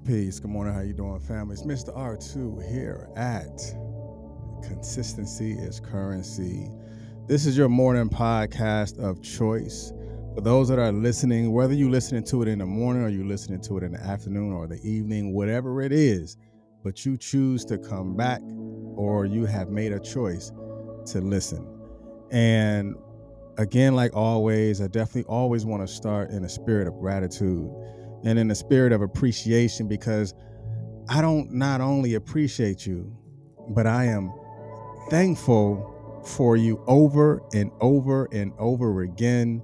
Peace. Good morning. How you doing, family? It's Mr. R2 here at Consistency is Currency. This is your morning podcast of choice. For those that are listening, whether you're listening to it in the morning or you're listening to it in the afternoon or the evening, whatever it is, but you choose to come back or you have made a choice to listen. And again, like always, I definitely always want to start in a spirit of gratitude and in the spirit of appreciation, because I don't not only appreciate you, but I am thankful for you over and over and over again.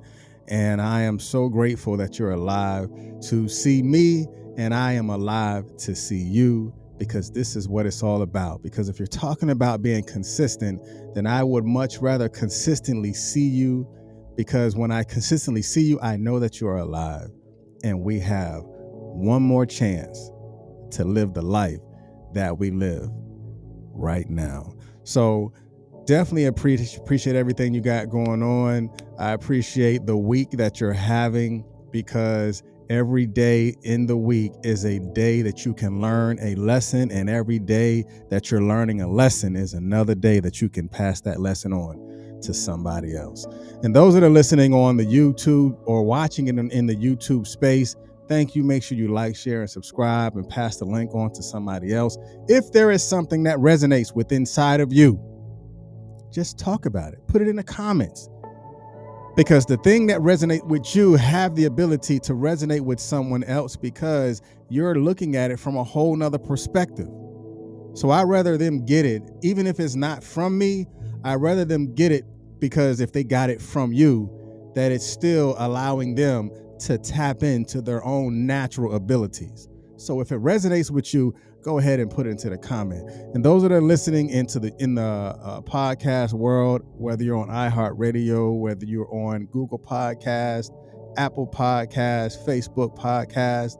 And I am so grateful that you're alive to see me, and I am alive to see you, because this is what it's all about. Because if you're talking about being consistent, then I would much rather consistently see you, because when I consistently see you, I know that you are alive. And we have one more chance to live the life that we live right now. So definitely appreciate everything you got going on. I appreciate the week that you're having, because every day in the week is a day that you can learn a lesson, and every day that you're learning a lesson is another day that you can pass that lesson on to somebody else. And those that are listening on the YouTube or watching it in the YouTube space, thank you. Make sure you like, share, and subscribe, and pass the link on to somebody else. If there is something that resonates with inside of you, just talk about it. Put it in the comments, because the thing that resonates with you have the ability to resonate with someone else, because you're looking at it from a whole nother perspective. So I'd rather them get it, even if it's not from me, I'd rather them get it, because if they got it from you, that it's still allowing them to tap into their own natural abilities. So if it resonates with you, go ahead and put it into the comment. And those that are listening in the podcast world, whether you're on iHeartRadio, whether you're on Google Podcast, Apple Podcast, Facebook Podcast,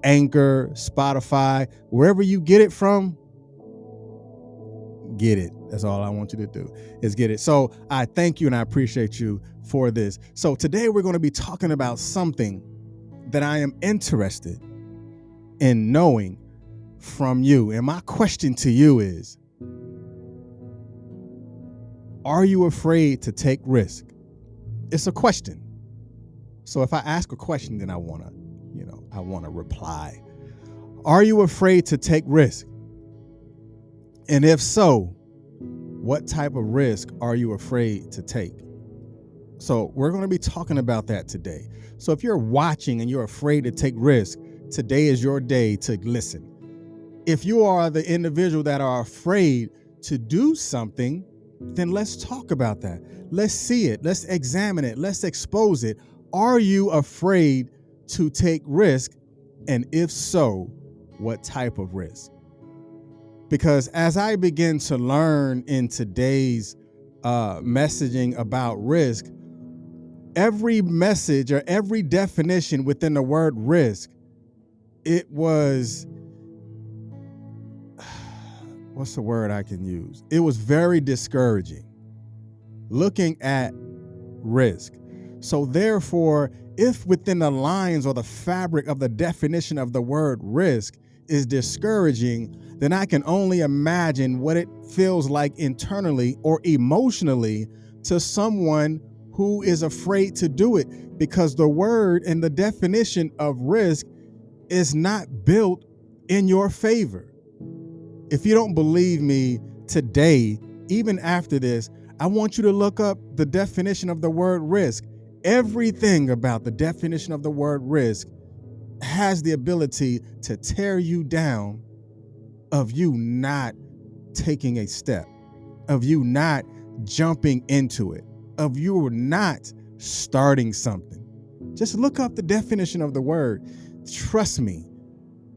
Anchor, Spotify, wherever you get it from, get it. That's all I want you to do, is get it. So I thank you and I appreciate you for this. So today we're going to be talking about something that I am interested in knowing from you. And my question to you is, are you afraid to take risk? It's a question. So if I ask a question, then I want to reply. Are you afraid to take risk? And if so, what type of risk are you afraid to take? So we're going to be talking about that today. So if you're watching and you're afraid to take risk, today is your day to listen. If you are the individual that are afraid to do something, then let's talk about that. Let's see it. Let's examine it. Let's expose it. Are you afraid to take risk? And if so, what type of risk? Because as I begin to learn in today's messaging about risk, every message or every definition within the word risk, it was, what's the word I can use? It was very discouraging looking at risk. So therefore, if within the lines or the fabric of the definition of the word risk is discouraging, then I can only imagine what it feels like internally or emotionally to someone who is afraid to do it, because the word and the definition of risk is not built in your favor. If you don't believe me today, even after this, I want you to look up the definition of the word risk. Everything about the definition of the word risk has the ability to tear you down, of you not taking a step, of you not jumping into it, of you not starting something. Just look up the definition of the word. Trust me,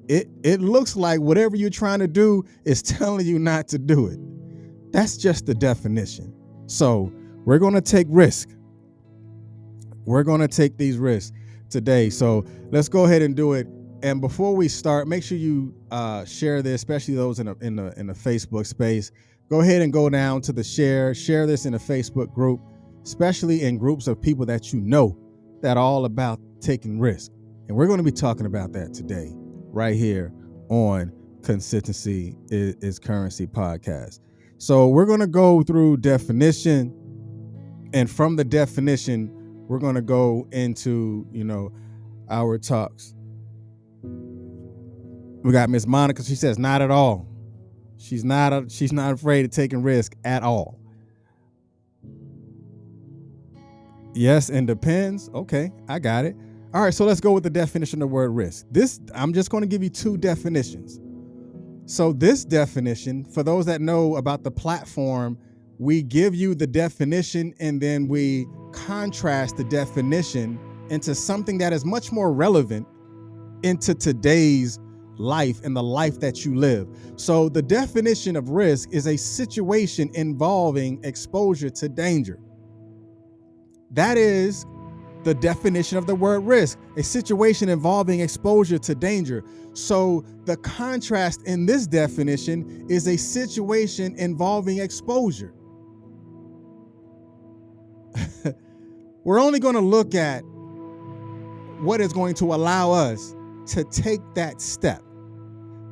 it looks like whatever you're trying to do is telling you not to do it. That's just the definition. So we're going to take risk. We're going to take these risks today. So let's go ahead and do it. And before we start, make sure you share this, especially those in the Facebook space. Go ahead and go down to the share this in a Facebook group, especially in groups of people that you know that are all about taking risk. And we're going to be talking about that today, right here on Consistency is Currency podcast. So we're going to go through definition, and from the definition, we're going to go into, our talks. We got Miss Monica. She says not at all. She's not afraid of taking risk at all. Yes, and depends. Okay, I got it. All right, so let's go with the definition of the word risk. I'm just going to give you two definitions. So this definition, for those that know about the platform, we give you the definition and then we contrast the definition into something that is much more relevant into today's life and the life that you live. So the definition of risk is a situation involving exposure to danger. That is the definition of the word risk, a situation involving exposure to danger. So the contrast in this definition is a situation involving exposure. We're only going to look at what is going to allow us to take that step.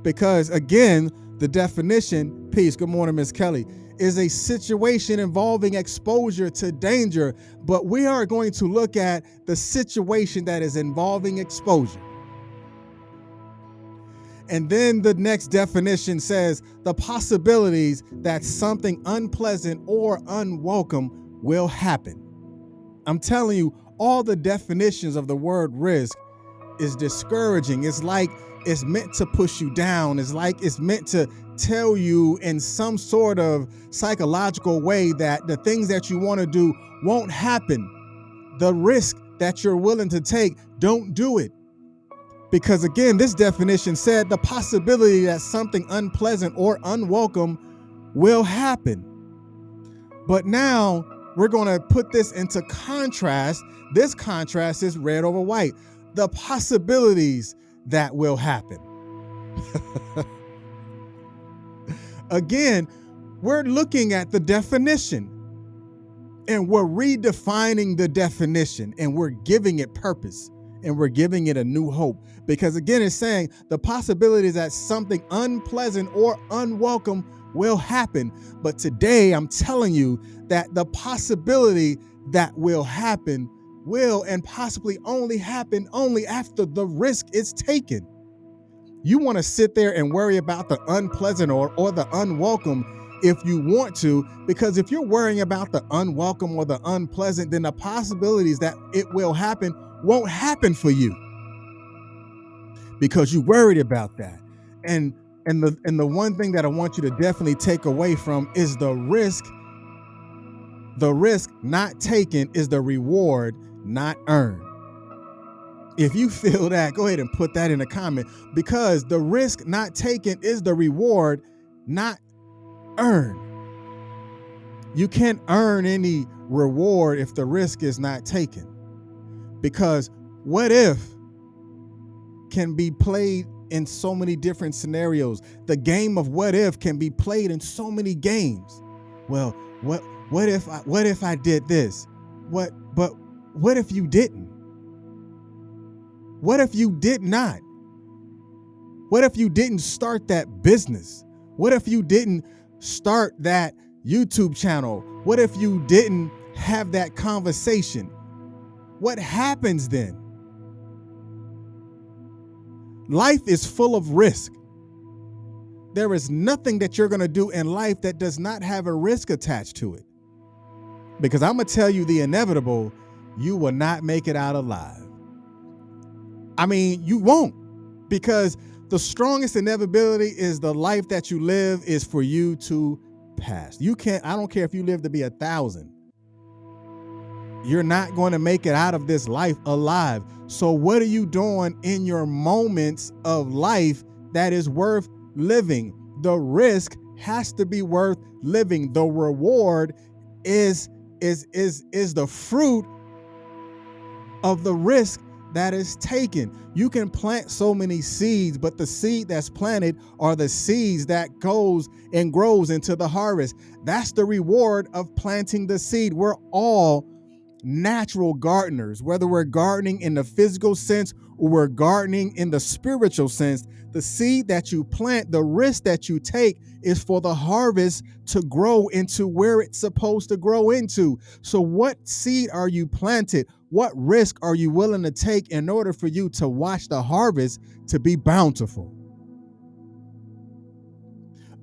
Because again, the definition, peace, good morning, Miss Kelly, is a situation involving exposure to danger, but we are going to look at the situation that is involving exposure. And then the next definition says the possibilities that something unpleasant or unwelcome will happen. I'm telling you, all the definitions of the word risk is discouraging. It's like it's meant to push you down. It's like it's meant to tell you in some sort of psychological way that the things that you want to do won't happen. The risk that you're willing to take, don't do it. Because again, this definition said the possibility that something unpleasant or unwelcome will happen. But now we're going to put this into contrast. This contrast is red over white. The possibilities that will happen. Again, we're looking at the definition and we're redefining the definition and we're giving it purpose and we're giving it a new hope. Because again, it's saying the possibilities that something unpleasant or unwelcome will happen. But today I'm telling you that the possibility that will happen will and possibly only happen only after the risk is taken. You want to sit there and worry about the unpleasant or the unwelcome if you want to, because if you're worrying about the unwelcome or the unpleasant, then the possibilities that it will happen won't happen for you because you worried about that. And the one thing that I want you to definitely take away from is the risk. The risk not taken is the reward not earned. If you feel that, go ahead and put that in a comment, because the risk not taken is the reward not earned. You can't earn any reward if the risk is not taken, because what if can be played in so many different scenarios. The game of what if can be played in so many games. Well, what if I did this? But what if you didn't? What if you did not? What if you didn't start that business? What if you didn't start that YouTube channel? What if you didn't have that conversation? What happens then? Life is full of risk. There is nothing that you're going to do in life that does not have a risk attached to it. Because I'm going to tell you the inevitable, you will not make it out alive. I mean, you won't, because the strongest inevitability is the life that you live is for you to pass. I don't care if you live to be 1,000. You're not going to make it out of this life alive. So what are you doing in your moments of life that is worth living? The risk has to be worth living. The reward is the fruit of the risk that is taken. You can plant so many seeds, but the seed that's planted are the seeds that goes and grows into the harvest. That's the reward of planting the seed. We're all natural gardeners, whether we're gardening in the physical sense or we're gardening in the spiritual sense, the seed that you plant, the risk that you take is for the harvest to grow into where it's supposed to grow into. So what seed are you planted? What risk are you willing to take in order for you to watch the harvest to be bountiful?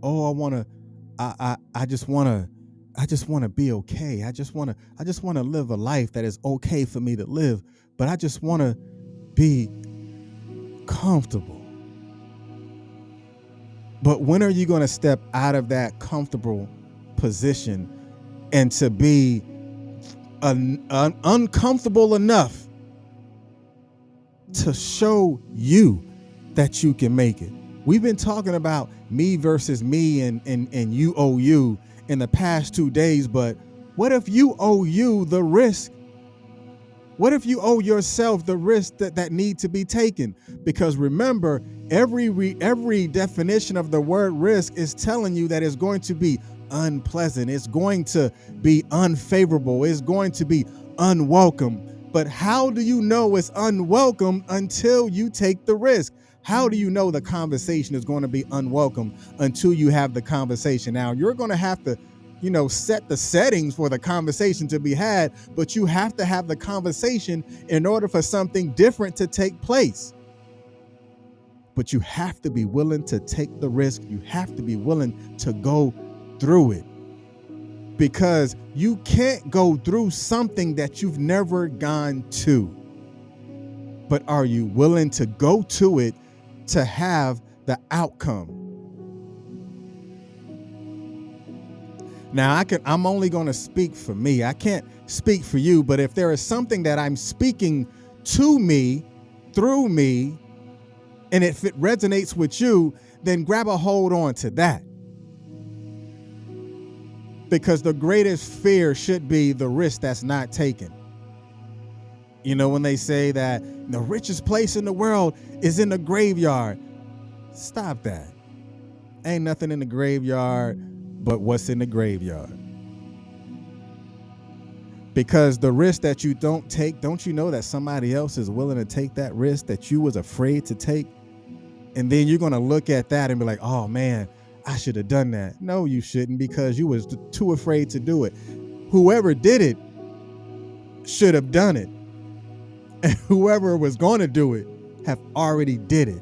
Oh, I just want to be okay. I just want to live a life that is okay for me to live, but I just want to be comfortable. But when are you going to step out of that comfortable position and to be uncomfortable enough to show you that you can make it? We've been talking about me versus me and you owe you in the past 2 days, but what if you owe you the risk? What if you owe yourself the risk that need to be taken? Because remember, every definition of the word risk is telling you that it's going to be unpleasant. It's going to be unfavorable. It's going to be unwelcome. But how do you know it's unwelcome until you take the risk? How do you know the conversation is going to be unwelcome until you have the conversation? Now, you're going to have to set the settings for the conversation to be had, but you have to have the conversation in order for something different to take place. But you have to be willing to take the risk. You have to be willing to go through it, because you can't go through something that you've never gone to. But are you willing to go to it to have the outcome? Now, I'm only going to speak for me. I can't speak for you, but if there is something that I'm speaking to me, through me, and if it resonates with you, then grab a hold on to that. Because the greatest fear should be the risk that's not taken. When they say that the richest place in the world is in the graveyard, stop that. Ain't nothing in the graveyard but what's in the graveyard. Because the risk that you don't take, don't you know that somebody else is willing to take that risk that you was afraid to take? And then you're going to look at that and be like, oh man, I should have done that. No, you shouldn't, because you was too afraid to do it. Whoever did it should have done it. And whoever was going to do it have already did it.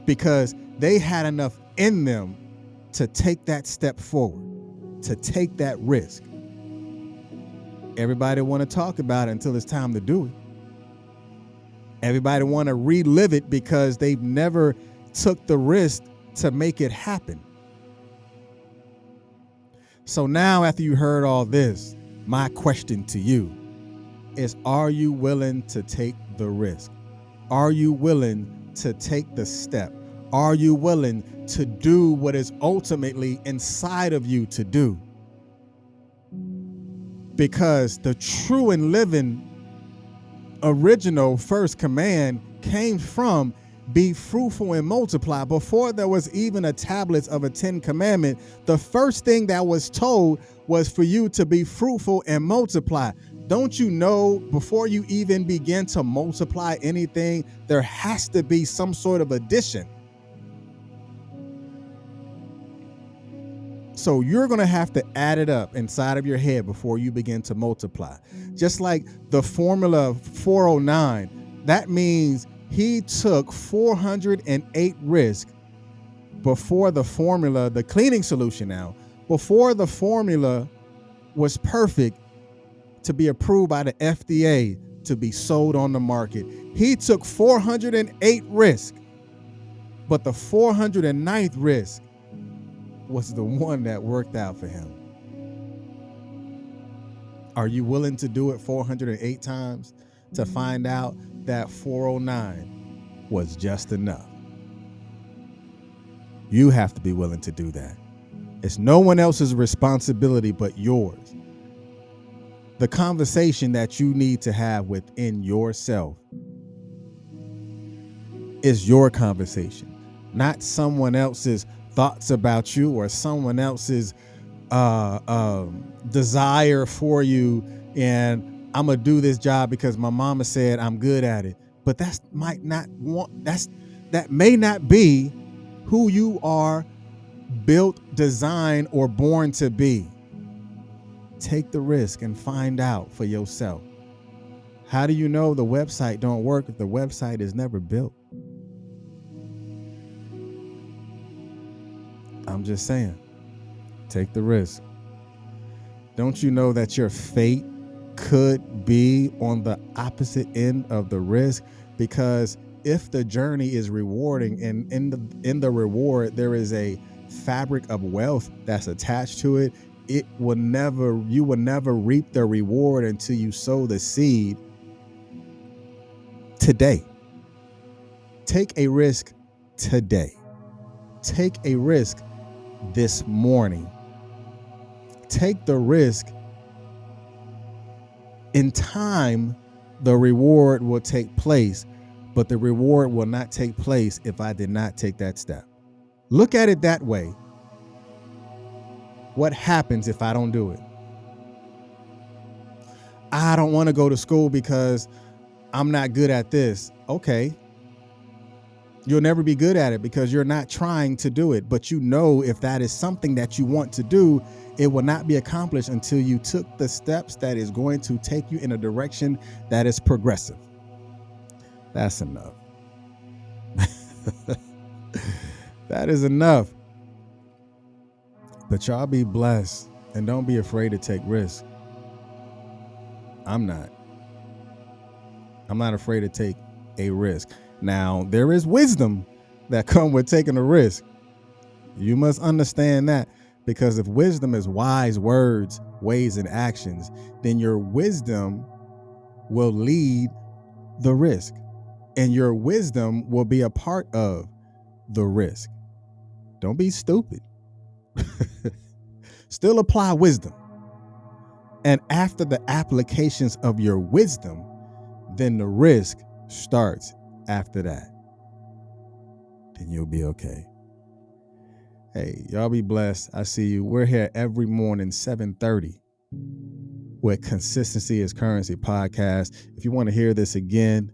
Because they had enough in them to take that step forward, to take that risk. Everybody want to talk about it until it's time to do it. Everybody want to relive it because they've never took the risk to make it happen. So now, after you heard all this, my question to you is, are you willing to take the risk? Are you willing to take the step? Are you willing to do what is ultimately inside of you to do? Because the true and living original first command came from be fruitful and multiply. Before there was even a tablet of a 10 commandment, the first thing that was told was for you to be fruitful and multiply. Don't you know, before you even begin to multiply anything, there has to be some sort of addition. So you're going to have to add it up inside of your head before you begin to multiply. Just like the formula 409, that means he took 408 risks before the formula, the cleaning solution now, before the formula was perfect to be approved by the FDA to be sold on the market. He took 408 risks, but the 409th risk was the one that worked out for him. Are you willing to do it 408 times to find out that 409 was just enough? You have to be willing to do that. It's no one else's responsibility but yours. The conversation that you need to have within yourself is your conversation, not someone else's thoughts about you or someone else's desire for you, and I'm gonna do this job because my mama said I'm good at it. But that may not be who you are built, designed, or born to be. Take the risk and find out for yourself. How do you know the website don't work if the website is never built? I'm just saying, take the risk. Don't you know that your fate could be on the opposite end of the risk? Because if the journey is rewarding, and in the reward there is a fabric of wealth that's attached to it, you will never reap the reward until you sow the seed today. Take a risk today. Take a risk this morning. Take the risk. In time, the reward will take place, but the reward will not take place if I did not take that step. Look at it that way. What happens if I don't do it? I don't want to go to school because I'm not good at this. Okay. You'll never be good at it because you're not trying to do it. But you know, if that is something that you want to do, it will not be accomplished until you took the steps that is going to take you in a direction that is progressive. That's enough. That is enough. But y'all be blessed and don't be afraid to take risks. I'm not afraid to take a risk. Now, there is wisdom that come with taking a risk. You must understand that, because if wisdom is wise words, ways, and actions, then your wisdom will lead the risk, and your wisdom will be a part of the risk. Don't be stupid. Still apply wisdom. And after the applications of your wisdom, then the risk starts after that. Then you'll be okay. Hey, y'all be blessed. I see you. We're here every morning, 7:30, with Consistency is Currency podcast. If you want to hear this again,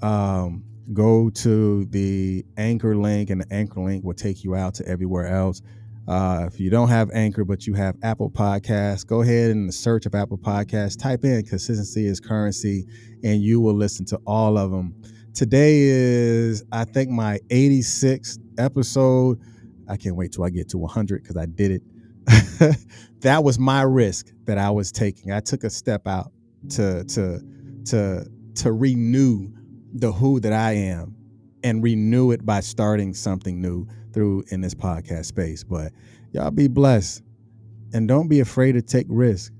go to the Anchor link, and the Anchor link will take you out to everywhere else. If you don't have Anchor, but you have Apple Podcasts, go ahead and in the search of Apple Podcasts, type in Consistency is Currency, and you will listen to all of them. Today is, I think, my 86th episode. I can't wait till I get to 100 because I did it. That was my risk that I was taking. I took a step out to renew the who that I am, and renew it by starting something new in this podcast space. But y'all be blessed, and don't be afraid to take risks,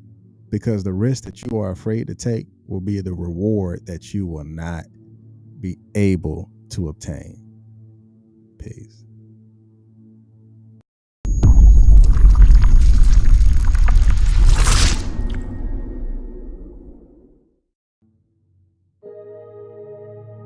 because the risk that you are afraid to take will be the reward that you will not be able to obtain. Peace.